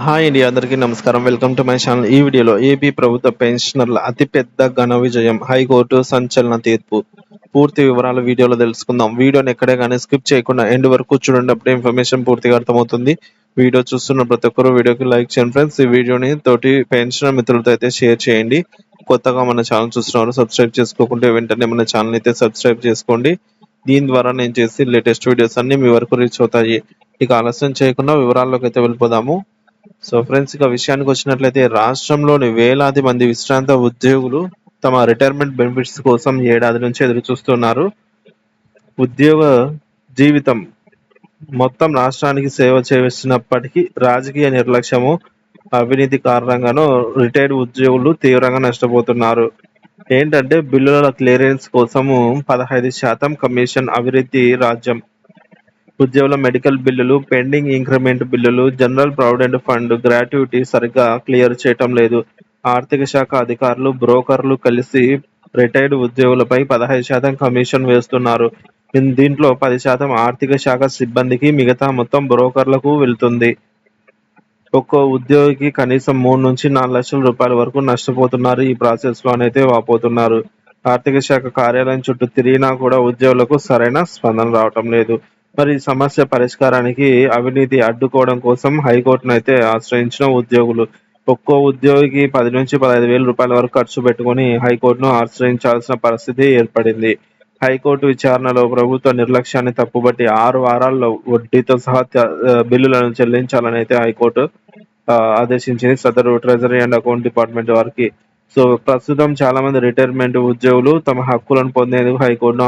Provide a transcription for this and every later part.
Hi అండి, అందరికీ నమస్కారం. Welcome to my channel. ఈ వీడియోలో ఏపీ ప్రభుత్వ పెన్షనర్ల అతిపెద్ద ఘన విజయం, హైకోర్టు సంచలన తీర్పు, పూర్తి వివరాలు వీడియోలో తెలుసుకుందాం. వీడియోని ఎక్కడే కానీ స్కిప్ చేయకుండా ఎండ్ వరకు చూడండి, అప్పుడే ఇన్ఫర్మేషన్ పూర్తిగా అర్థమవుతుంది. వీడియో చూస్తున్న ప్రతి ఒక్కరు వీడియోకి లైక్ చేయండి ఫ్రెండ్స్. ఈ వీడియోని తోటి పెన్షనర్ మిత్రులతో అయితే షేర్ చేయండి. కొత్తగా మన ఛానల్ చూస్తున్నారు, సబ్స్క్రైబ్ చేసుకోకుంటే వెంటనే మన ఛానల్ అయితే సబ్స్క్రైబ్ చేసుకోండి. దీని ద్వారా నేను చేసి లేటెస్ట్ వీడియోస్ అన్ని మీ వరకు రీచ్ అవుతాయి. ఇక ఆలస్యం చేయకుండా వివరాల్లోకి అయితే వెళ్ళిపోదాము. సో ఫ్రెండ్స్, ఇక విషయానికి వచ్చినట్లయితే రాష్ట్రంలోని వేలాది మంది విశ్రాంత ఉద్యోగులు తమ రిటైర్మెంట్ బెనిఫిట్స్ కోసం ఏడాది నుంచి ఎదురు చూస్తున్నారు. ఉద్యోగ జీవితం మొత్తం రాష్ట్రానికి సేవ చేస్తున్నప్పటికీ రాజకీయ నిర్లక్ష్యము, అవినీతి కారణంగాను రిటైర్డ్ ఉద్యోగులు తీవ్రంగా నష్టపోతున్నారు. ఏంటంటే బిల్లుల క్లియరెన్స్ కోసము 15% కమిషన్, అవినీతి రాజ్యం. ఉద్యోగుల మెడికల్ బిల్లులు, పెండింగ్ ఇంక్రిమెంట్ బిల్లులు, జనరల్ ప్రావిడెంట్ ఫండ్ గ్రాట్యుటీ సరిగ్గా క్లియర్ చేయటం లేదు. ఆర్థిక శాఖ అధికారులు, బ్రోకర్లు కలిసి రిటైర్డ్ ఉద్యోగులపై 15% కమిషన్ వేస్తున్నారు. దీంట్లో 10% ఆర్థిక శాఖ సిబ్బందికి, మిగతా మొత్తం బ్రోకర్లకు వెళ్తుంది. ఒక్కో ఉద్యోగికి కనీసం 3 నుంచి 4 లక్షల రూపాయల వరకు నష్టపోతున్నారు. ఈ ప్రాసెస్ లోనైతే వాపోతున్నారు. ఆర్థిక శాఖ కార్యాలయం చుట్టూ తిరిగినా కూడా ఉద్యోగులకు సరైన స్పందన రావటం లేదు. మరి ఈ సమస్య పరిష్కారానికి అవినీతి అడ్డుకోవడం కోసం హైకోర్టును అయితే ఆశ్రయించిన ఉద్యోగులు. ఒక్కో ఉద్యోగికి 10 నుంచి 15 వేల రూపాయల వరకు ఖర్చు పెట్టుకుని హైకోర్టును ఆశ్రయించాల్సిన పరిస్థితి ఏర్పడింది. హైకోర్టు విచారణలో ప్రభుత్వ నిర్లక్ష్యాన్ని తప్పుబట్టి 6 వారాల్లో వడ్డీతో సహా బిల్లులను చెల్లించాలని అయితే హైకోర్టు ఆదేశించింది సదరు ట్రెజరీ అండ్ అకౌంట్ డిపార్ట్మెంట్ వారికి. సో ప్రస్తుతం చాలా మంది రిటైర్మెంట్ ఉద్యోగులు తమ హక్కులను పొందేందుకు హైకోర్టును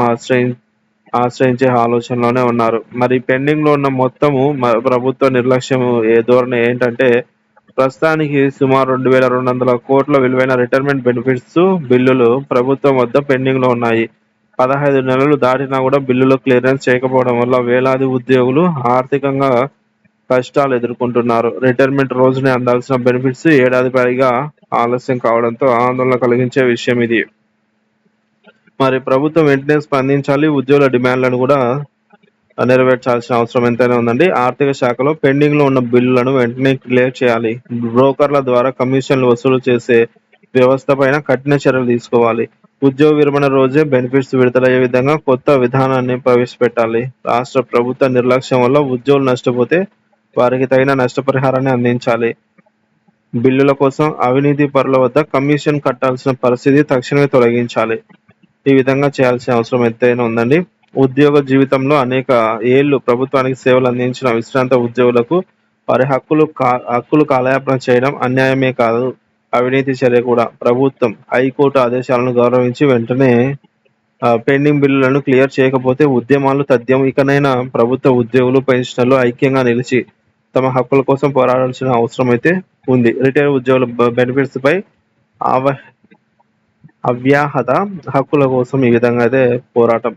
ఆశ్రయించే ఆలోచనలోనే ఉన్నారు. మరి పెండింగ్ లో ఉన్న మొత్తము ప్రభుత్వ నిర్లక్ష్యం ధోరణి ఏంటంటే, ప్రస్తుతానికి సుమారు 2200 కోట్ల విలువైన రిటైర్మెంట్ బెనిఫిట్స్ బిల్లులు ప్రభుత్వం వద్ద పెండింగ్ లో ఉన్నాయి. 15 నెలలు దాటినా కూడా బిల్లులు క్లియరెన్స్ చేయకపోవడం వల్ల వేలాది ఉద్యోగులు ఆర్థికంగా కష్టాలు ఎదుర్కొంటున్నారు. రిటైర్మెంట్ రోజునే అందాల్సిన బెనిఫిట్స్ ఏడాది పైగా ఆలస్యం కావడంతో ఆందోళన కలిగించే విషయం ఇది. మరి ప్రభుత్వం వెంటనే స్పందించాలి, ఉద్యోగుల డిమాండ్లను కూడా నెరవేర్చాల్సిన అవసరం ఎంతైనా ఉందండి. ఆర్థిక శాఖలో పెండింగ్ లో ఉన్న బిల్లులను వెంటనే క్లియర్ చేయాలి. బ్రోకర్ల ద్వారా కమిషన్లు వసూలు చేసే వ్యవస్థ పైన కఠిన చర్యలు తీసుకోవాలి. ఉద్యోగ విరమణ రోజే బెనిఫిట్స్ విడుదలయ్యే విధంగా కొత్త విధానాన్ని ప్రవేశపెట్టాలి. రాష్ట్ర ప్రభుత్వ నిర్లక్ష్యం వల్ల ఉద్యోగులు నష్టపోతే వారికి తగిన నష్టపరిహారాన్ని అందించాలి. బిల్లుల కోసం అవినీతి పరుల వద్ద కమిషన్ కట్టాల్సిన పరిస్థితి తక్షణమే తొలగించాలి. ఈ విధంగా చేయాల్సిన అవసరం ఎంతైనా ఉందండి. ఉద్యోగ జీవితంలో అనేక ఏళ్లు ప్రభుత్వానికి సేవలు అందించిన విశ్రాంత ఉద్యోగులకు వారి హక్కులు కాలయాపన చేయడం అన్యాయమే కాదు, అవినీతి చర్య కూడా. ప్రభుత్వం హైకోర్టు ఆదేశాలను గౌరవించి వెంటనే పెండింగ్ బిల్లులను క్లియర్ చేయకపోతే ఉద్యమాలు తథ్యం. ఇకనైనా ప్రభుత్వ ఉద్యోగులు, పెన్షనర్లు ఐక్యంగా నిలిచి తమ హక్కుల కోసం పోరాడాల్సిన అవసరం అయితే ఉంది. రిటైర్ ఉద్యోగుల బెనిఫిట్స్ పై అవ్యాహత హక్కుల కోసం ఈ విధంగా అయితే పోరాటం